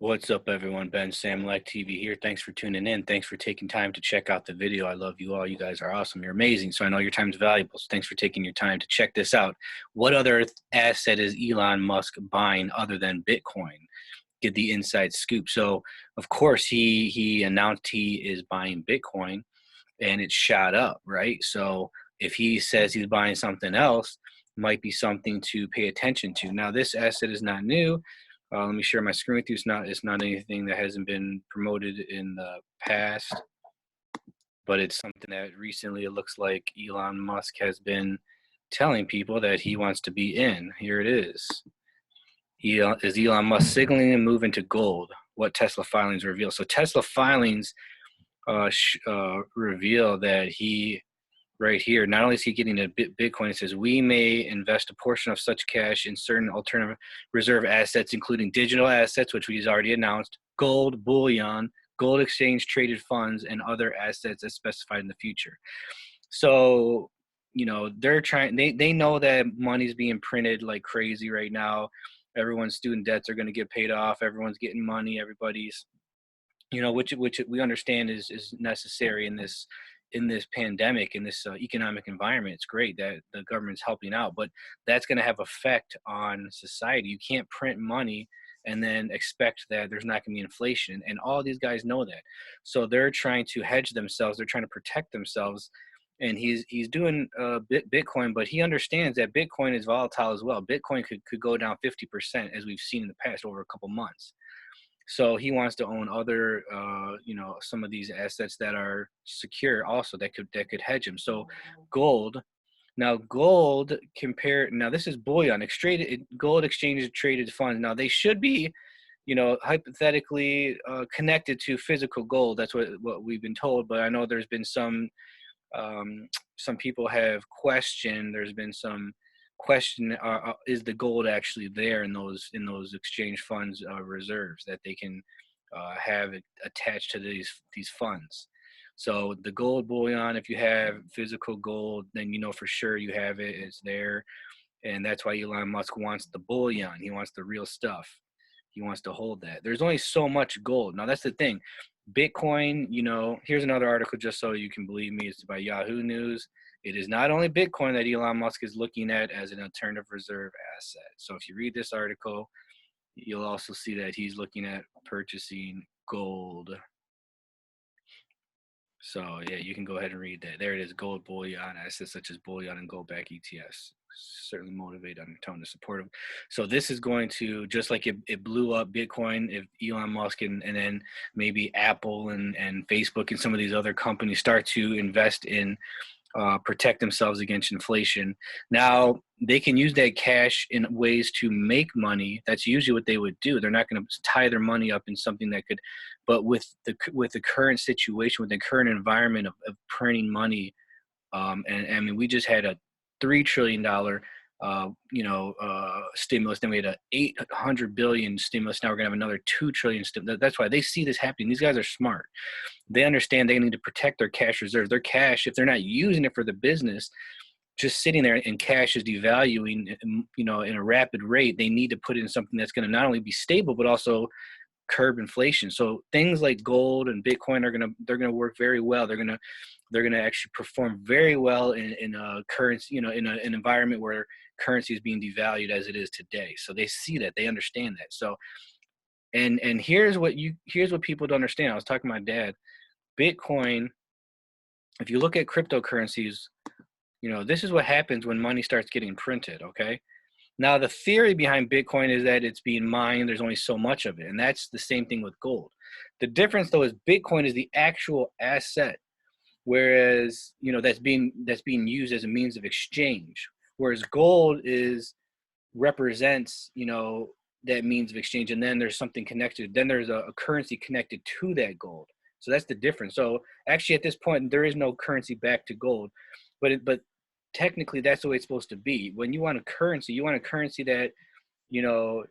What's up, everyone? BenSamulakTV here. Thanks for tuning in. Thanks for taking time to check out the video. I love you all. You guys are awesome. You're amazing. So I know your time is valuable. So thanks for taking your time to check this out. What other asset is Elon Musk buying other than Bitcoin? Get the inside scoop. So of course he announced he is buying Bitcoin, and it shot up, right? So if he says he's buying something else, might be something to pay attention to. Now, this asset is not new. Let me share my screen with you. It's not anything that hasn't been promoted in the past, but it's something that recently it looks like Elon Musk has been telling people that he wants to be in. Here it is. Is Elon Musk signaling a move into gold? What Tesla filings reveal? So Tesla filings reveal that he, right here, not only is he getting a Bitcoin, it says we may invest a portion of such cash in certain alternative reserve assets, including digital assets, which we've already announced, gold, bullion, gold exchange traded funds, and other assets as specified in the future. So, they're trying, they know that money's being printed like crazy right now. Everyone's student debts are going to get paid off. Everyone's getting money. Everybody's, which we understand is necessary in this pandemic, in this economic environment. It's great that the government's helping out, but that's going to have effect on society. You can't print money and then expect that there's not going to be inflation, and all these guys know that. So they're trying to hedge themselves. They're trying to protect themselves, and he's doing Bitcoin, but he understands that Bitcoin is volatile as well. Bitcoin could go down 50%, as we've seen in the past over a couple months. So he wants to own other, some of these assets that are secure also that could hedge him. So gold. Now gold compare. Now this is bullion. Gold exchanges traded funds. Now they should be, hypothetically connected to physical gold. That's what we've been told. But I know there's been some people have questioned. There's been some question, is the gold actually there in those exchange funds reserves that they can have it attached to these funds. So the gold bullion, if you have physical gold, then you know for sure you have it. It's there, and that's why Elon Musk wants the bullion. He wants the real stuff. He wants to hold that. There's only so much gold. Now that's the thing. Bitcoin, here's another article just so you can believe me. It's by Yahoo News. It is not only Bitcoin that Elon Musk is looking at as an alternative reserve asset. So if you read this article, you'll also see that he's looking at purchasing gold. So yeah, you can go ahead and read that. There it is, gold bullion assets such as bullion and gold-backed ETFs. Certainly motivate undertone to support them. So this is going to, just like it blew up Bitcoin, if Elon Musk and then maybe Apple and Facebook and some of these other companies start to invest in protect themselves against inflation. Now they can use that cash in ways to make money. That's usually what they would do. They're not going to tie their money up in something that could, but with the current situation, with the current environment of printing money, and I mean, we just had a $3 trillion stimulus. Then we had a 800 billion stimulus. Now we're gonna have another 2 trillion stimulus. That's why they see this happening. These guys are smart. They understand they need to protect their cash reserves. Their cash, if they're not using it for the business, just sitting there and cash is devaluing, in a rapid rate, they need to put it in something that's going to not only be stable but also curb inflation. So things like gold and Bitcoin they're gonna work very well. They're gonna actually perform very well in a currency, in an environment where currency is being devalued as it is today. So they see that, they understand that. So and here's what people don't understand. I was talking to my dad. Bitcoin, if you look at cryptocurrencies, this is what happens when money starts getting printed, okay? Now, the theory behind Bitcoin is that it's being mined. There's only so much of it. And that's the same thing with gold. The difference, though, is Bitcoin is the actual asset, whereas, that's being used as a means of exchange, whereas gold represents, that means of exchange. And then there's something connected. Then there's a currency connected to that gold. So that's the difference. So actually, at this point, there is no currency back to gold, but technically that's the way it's supposed to be. When you want a currency that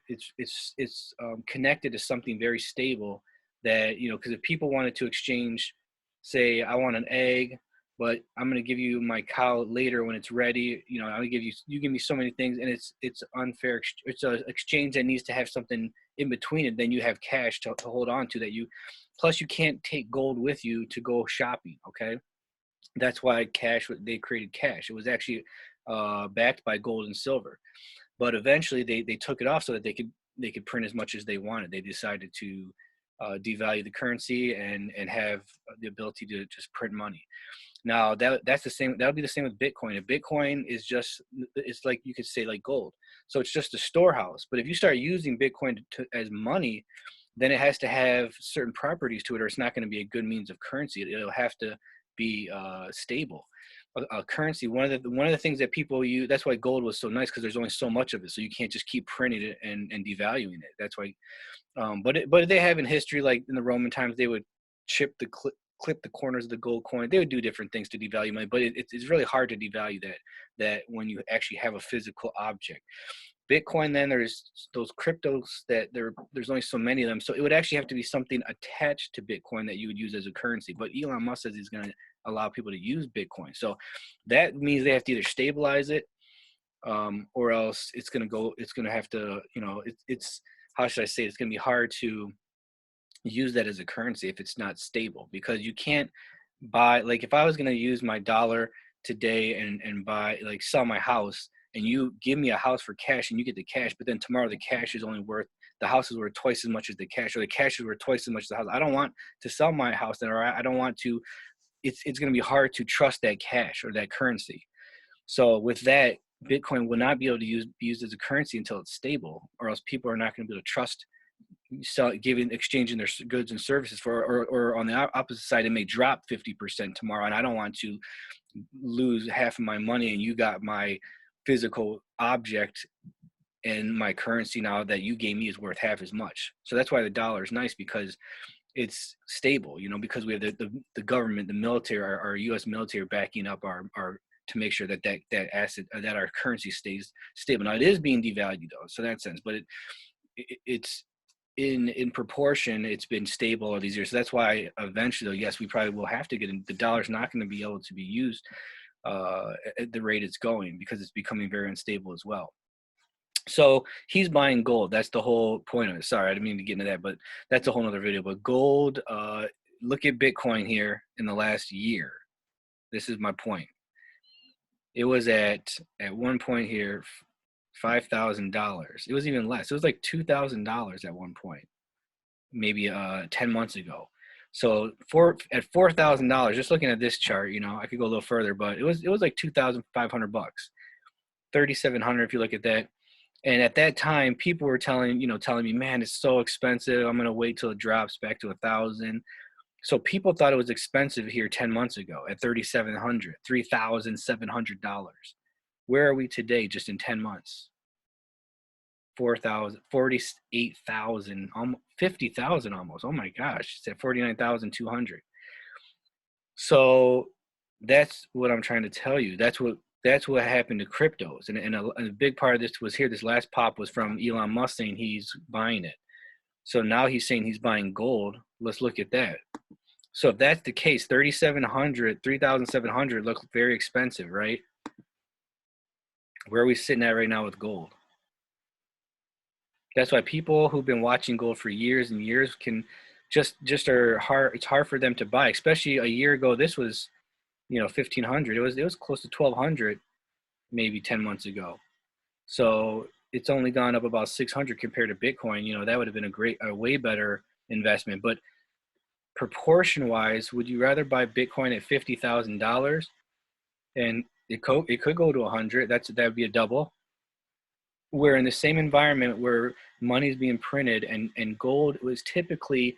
it's connected to something very stable, that because if people wanted to exchange, say I want an egg but I'm gonna give you my cow later when it's ready. You know, I'll give you, you give me so many things, and it's unfair. It's an exchange that needs to have something in between it. Then you have cash to hold on to that you. Plus, you can't take gold with you to go shopping. Okay, that's why cash. They created cash. It was actually backed by gold and silver. But eventually, they took it off so that they could print as much as they wanted. They decided to devalue the currency and have the ability to just print money. Now that's the same. That'll be the same with Bitcoin. If Bitcoin is just, it's like you could say like gold. So it's just a storehouse. But if you start using Bitcoin as money, then it has to have certain properties to it, or it's not going to be a good means of currency. It'll have to be stable. A currency. One of the things that people use. That's why gold was so nice, because there's only so much of it, so you can't just keep printing it and devaluing it. That's why. But they have in history, like in the Roman times, they would chip the clip the corners of the gold coin. They would do different things to devalue money, but it's really hard to devalue that when you actually have a physical object. Bitcoin, then there's those cryptos that there's only so many of them, so it would actually have to be something attached to Bitcoin that you would use as a currency. But Elon Musk says he's going to allow people to use Bitcoin, so that means they have to either stabilize it, or else it's going to go. It's going to have to, it's how should I say? It's going to be hard to use that as a currency if it's not stable, because you can't buy, like if I was going to use my dollar today and buy, like sell my house, and you give me a house for cash and you get the cash, but then tomorrow the cash is only worth, the house is worth twice as much as the cash, or the cash is worth twice as much as the house. I don't want to sell my house then, or I don't want to, it's going to be hard to trust that cash or that currency. So with that, Bitcoin will not be able to be used as a currency until it's stable, or else people are not going to be able to trust exchanging their goods and services for, or on the opposite side, it may drop 50% tomorrow, and I don't want to lose half of my money, and you got my physical object, and my currency now that you gave me is worth half as much. So that's why the dollar is nice, because it's stable, because we have the government, the military, our U.S. military backing up our to make sure that asset, that our currency stays stable. Now it is being devalued though, so in that sense, but it's in proportion, it's been stable all these years. So that's why eventually, yes, we probably will have to get in. The dollar's not going to be able to be used at the rate it's going, because it's becoming very unstable as well. So he's buying gold. That's the whole point of it. Sorry, I didn't mean to get into that, but that's a whole nother video. But gold, look at Bitcoin here in the last year. This is my point. It was at one point here, $5,000. It was even less. It was like $2,000 at one point, maybe 10 months ago. So at $4,000, just looking at this chart, I could go a little further, but it was like $2,500, $3,700 if you look at that. And at that time, people were telling me, man, it's so expensive. I'm gonna wait till it drops back to 1,000. So people thought it was expensive here 10 months ago at $3,700, $3,700. Where are we today, just in 10 months? 4,000, 48,000, almost 50,000 almost. Oh my gosh, it's at 49,200. So that's what I'm trying to tell you. That's what happened to cryptos. And a big part of this was here. This last pop was from Elon Musk saying he's buying it. So now he's saying he's buying gold. Let's look at that. So if that's the case, 3,700 looks very expensive, right? Where are we sitting at right now with gold? That's why people who've been watching gold for years and years can just are hard. It's hard for them to buy, especially a year ago. This was, 1,500. It was close to 1,200, maybe 10 months ago. So it's only gone up about 600 compared to Bitcoin. That would have been a way better investment. But proportion-wise, would you rather buy Bitcoin at $50,000, and it could go to 100? That would be a double. Where in the same environment where money is being printed, and gold was typically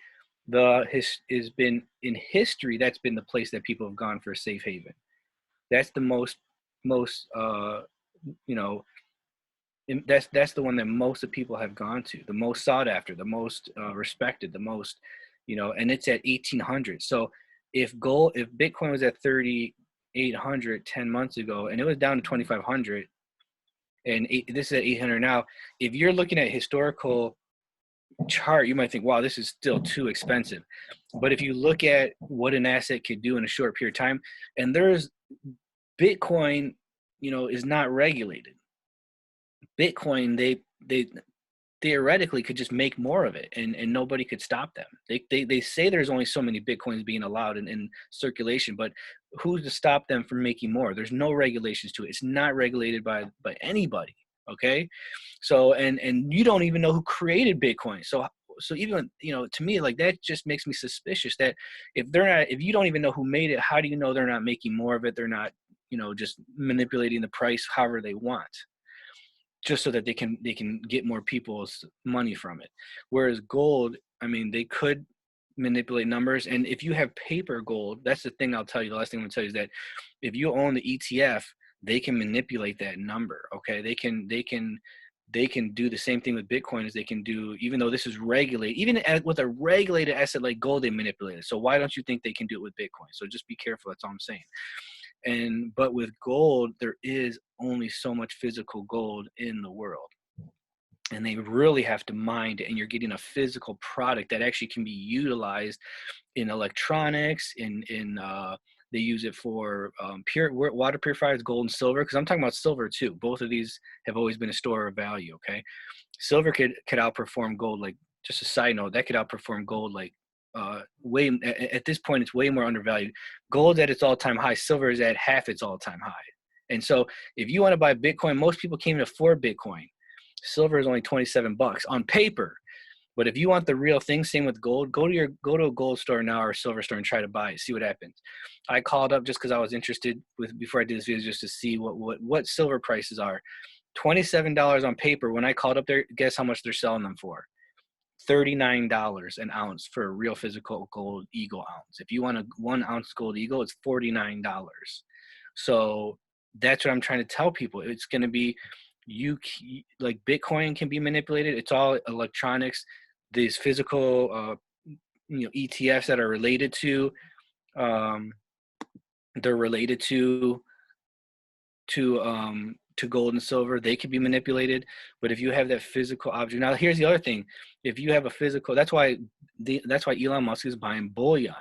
has been in history, that's been the place that people have gone for a safe haven. That's the most that's the one that most of people have gone to, the most sought after, the most respected, the most, and it's at 1,800. So if Bitcoin was at 3,800 10 months ago, and it was down to 2,500, and this is at 800 now, if you're looking at historical chart, you might think, wow, this is still too expensive. But if you look at what an asset could do in a short period of time, and there's Bitcoin, is not regulated. Bitcoin, they theoretically could just make more of it, and nobody could stop them. They say there's only so many Bitcoins being allowed in circulation, but who's to stop them from making more? There's no regulations to it. It's not regulated by anybody. Okay. So, and you don't even know who created Bitcoin. So even, to me, like, that just makes me suspicious that if you don't even know who made it, how do you know they're not making more of it? They're not, just manipulating the price however they want, just so that they can get more people's money from it. Whereas gold, I mean, they could manipulate numbers. And if you have paper gold, that's the thing I'll tell you. The last thing I'm gonna tell you is that if you own the ETF, they can manipulate that number. Okay, they can do the same thing with Bitcoin as they can do, even though this is regulated. Even with a regulated asset like gold, they manipulate it. So why don't you think they can do it with Bitcoin? So just be careful. That's all I'm saying. But with gold, there is only so much physical gold in the world, and they really have to mine it, and you're getting a physical product that actually can be utilized in electronics. They use it for pure water purifiers, gold and silver, because I'm talking about silver too. Both of these have always been a store of value. Okay, silver could outperform gold. Like, just a side note, that could outperform gold like way at this point. It's way more undervalued. Gold's at its all-time high. Silver is at half its all-time high. And so if you want to buy Bitcoin, most people can't even afford Bitcoin. Silver is only $27 on paper. But if you want the real thing, same with gold, go to a gold store now or a silver store and try to buy it, see what happens. I called up just because I was interested before I did this video, just to see what silver prices are. $27 on paper. When I called up there, guess how much they're selling them for? $39 an ounce for a real physical gold eagle ounce. If you want a 1 ounce gold eagle, it's $49. So that's what I'm trying to tell people. It's going to be, like, Bitcoin can be manipulated. It's all electronics. These physical ETFs that are related to they're related to gold and silver, they can be manipulated. But if you have that physical object, now here's the other thing. If you have a physical, that's why Elon Musk is buying bullion.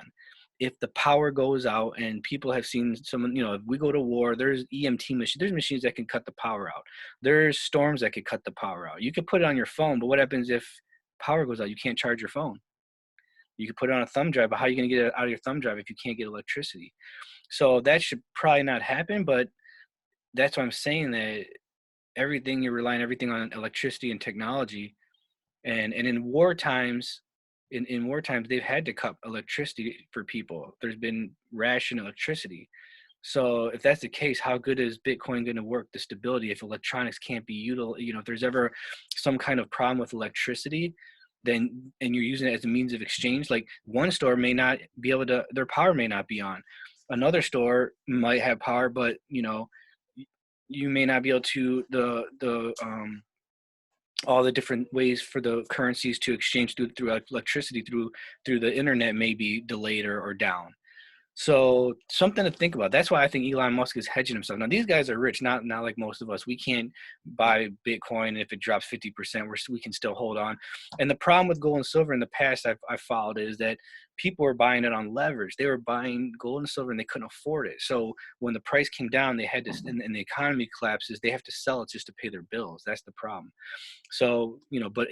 If the power goes out, and people have seen someone, if we go to war, there's EMT machines, there's machines that can cut the power out. There's storms that could cut the power out. You could put it on your phone, but what happens if power goes out? You can't charge your phone. You could put it on a thumb drive, but how are you going to get it out of your thumb drive if you can't get electricity? So that should probably not happen, but that's why I'm saying that you're relying everything on electricity and technology. And in war times, they've had to cut electricity for people. There's been ration electricity. So if that's the case, how good is Bitcoin going to work, the stability, if electronics can't be utilized? If there's ever some kind of problem with electricity, and you're using it as a means of exchange, like, one store may not be able to, their power may not be on. Another store might have power, but you may not be able to, all the different ways for the currencies to exchange through electricity, through the internet, may be delayed or down. So something to think about. That's why I think Elon Musk is hedging himself. Now, these guys are rich, not like most of us. We can't buy Bitcoin, and if it drops 50%, we can still hold on. And the problem with gold and silver in the past I've followed is that people were buying it on leverage. They were buying gold and silver, and they couldn't afford it. So when the price came down, they had to, and the economy collapses, they have to sell it just to pay their bills. That's the problem. So, but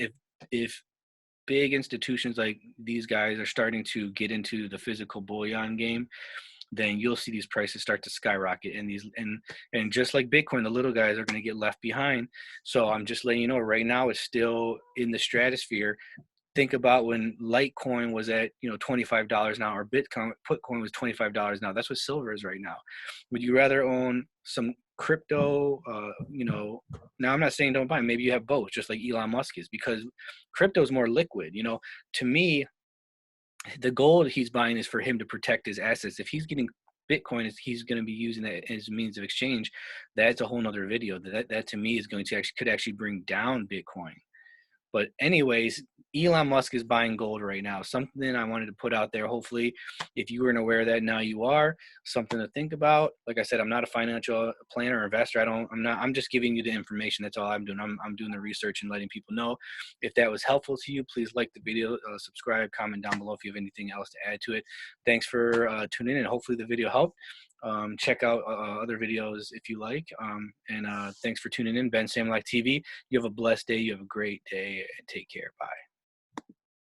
if big institutions like these guys are starting to get into the physical bullion game, then you'll see these prices start to skyrocket. And just like Bitcoin, the little guys are going to get left behind. So I'm just letting you know, right now it's still in the stratosphere. Think about when Litecoin was at $25 now, or Bitcoin was $25 now. That's what silver is right now. Would you rather own some crypto? Now I'm not saying don't buy. Maybe you have both, just like Elon Musk is, because crypto is more liquid. To me, the gold he's buying is for him to protect his assets. If he's getting Bitcoin, he's going to be using that as a means of exchange. That's a whole nother video. That to me is going to could actually bring down Bitcoin. But anyways, Elon Musk is buying gold right now. Something I wanted to put out there. Hopefully, if you weren't aware of that, now you are. Something to think about. Like I said, I'm not a financial planner or investor. I'm just giving you the information. That's all I'm doing. I'm doing the research and letting people know. If that was helpful to you, please like the video, subscribe, comment down below if you have anything else to add to it. Thanks for tuning in, and hopefully the video helped. Check out other videos if you like. And thanks for tuning in. BenSamulakTV. You have a blessed day. You have a great day, and take care. Bye.